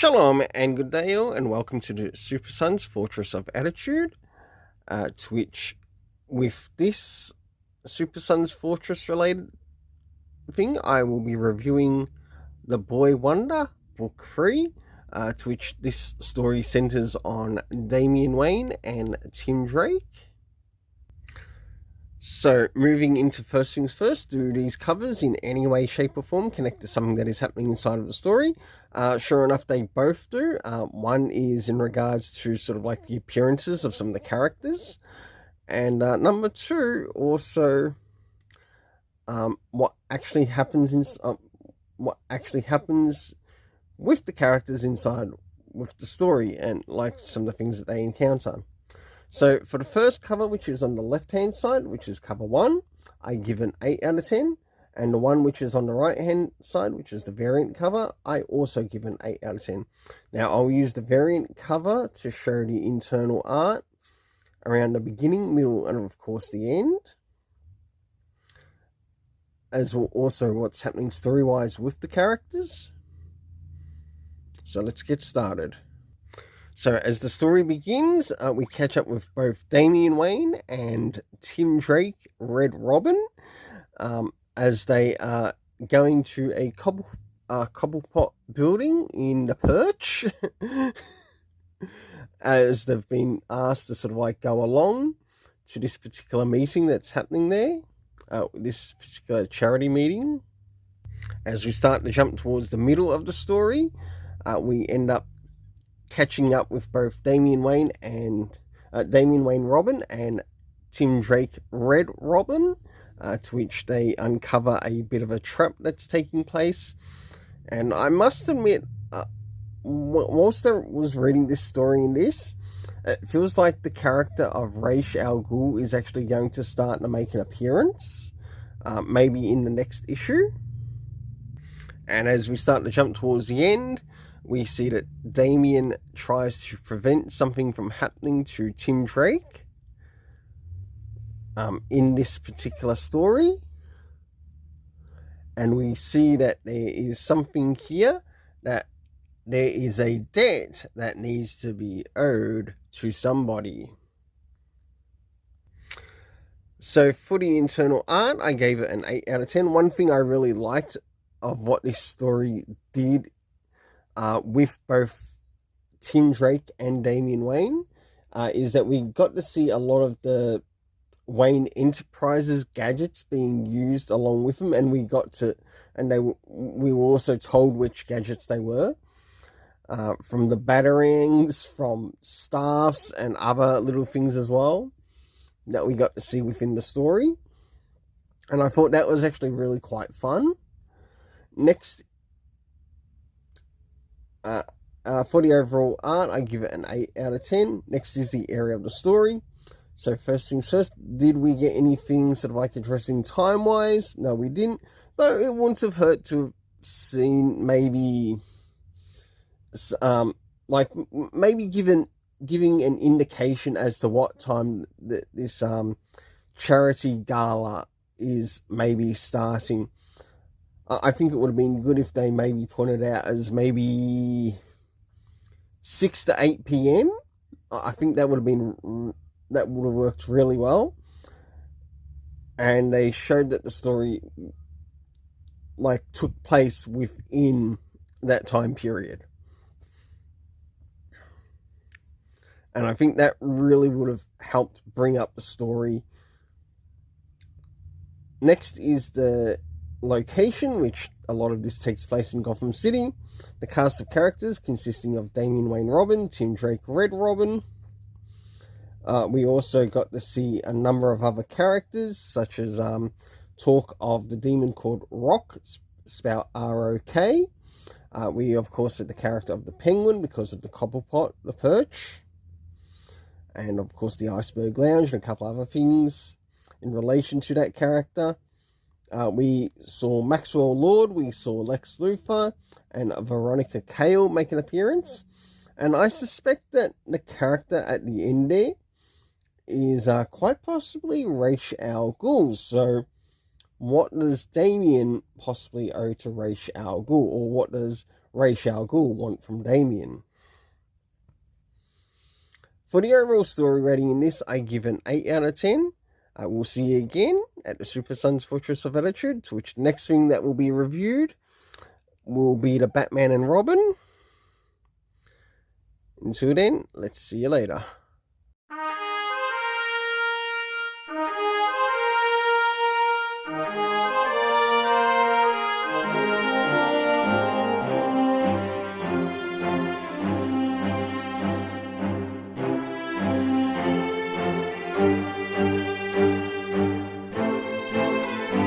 Shalom and good day all, and welcome to the Super Sons Fortress of Attitude, to which with this Super Sons Fortress related thing, I will be reviewing The Boy Wonder, Book 3, to which this story centers on Damian Wayne and Tim Drake. So, moving into first things first, do these covers in any way, shape or form connect to something that is happening inside of the story? Sure enough, they both do. One is in regards to sort of like the appearances of some of the characters. And number two, also what actually happens with the characters inside with the story, and like some of the things that they encounter. So for the first cover, which is on the left-hand side, which is cover 1, I give an 8 out of 10. And the one which is on the right-hand side, which is the variant cover, I also give an 8 out of 10. Now, I'll use the variant cover to show the internal art around the beginning, middle, and of course the end. As well also what's happening story-wise with the characters. So let's get started. So as the story begins, we catch up with both Damian Wayne and Tim Drake, Red Robin, as they are going to a cobblepot building in the Perch, as they've been asked to sort of like go along to this particular meeting that's happening there, this particular charity meeting. As we start to jump towards the middle of the story, we end up catching up with both Damian Wayne Robin and Tim Drake Red Robin, to which they uncover a bit of a trap that's taking place. And I must admit, whilst I was reading this story in this, it feels like the character of Ra's al Ghul is actually going to start to make an appearance, maybe in the next issue. And as we start to jump towards the end, we see that Damian tries to prevent something from happening to Tim Drake in this particular story. And we see that there is something here, that there is a debt that needs to be owed to somebody. So for the internal art, I gave it an 8 out of 10. One thing I really liked of what this story did with both Tim Drake and Damian Wayne is that we got to see a lot of the Wayne Enterprises gadgets being used along with them, and we were also told which gadgets they were, from the batarangs, from staffs, and other little things as well that we got to see within the story. And I thought that was actually really quite fun. Next, for the overall art, I give it an 8 out of 10. Next is the area of the story. So first things first, did we get anything sort of like addressing time-wise? No, we didn't. Though it wouldn't have hurt to have seen maybe, giving an indication as to what time this charity gala is maybe starting. I think it would have been good if they maybe pointed out as maybe 6 to 8 p.m. I think that would have worked really well. And they showed that the story took place within that time period. And I think that really would have helped bring up the story. Next is the location, which a lot of this takes place in Gotham City. The cast of characters consisting of Damian Wayne Robin, Tim Drake Red Robin. We also got to see a number of other characters, such as talk of the demon called Rock, spelled R-O-K. We of course had the character of the Penguin because of the Cobblepot, the Perch, and of course the Iceberg Lounge and a couple other things in relation to that character. We saw Maxwell Lord, we saw Lex Luthor, and Veronica Cale make an appearance. And I suspect that the character at the end there is quite possibly Ra's al Ghul. So what does Damian possibly owe to Ra's al Ghul? Or what does Ra's al Ghul want from Damien. For the overall story rating in this, I give an 8 out of 10. We'll see you again at the Super Sons Fortress of Attitude, to which the next thing that will be reviewed will be the Batman and Robin. Until then, let's see you later.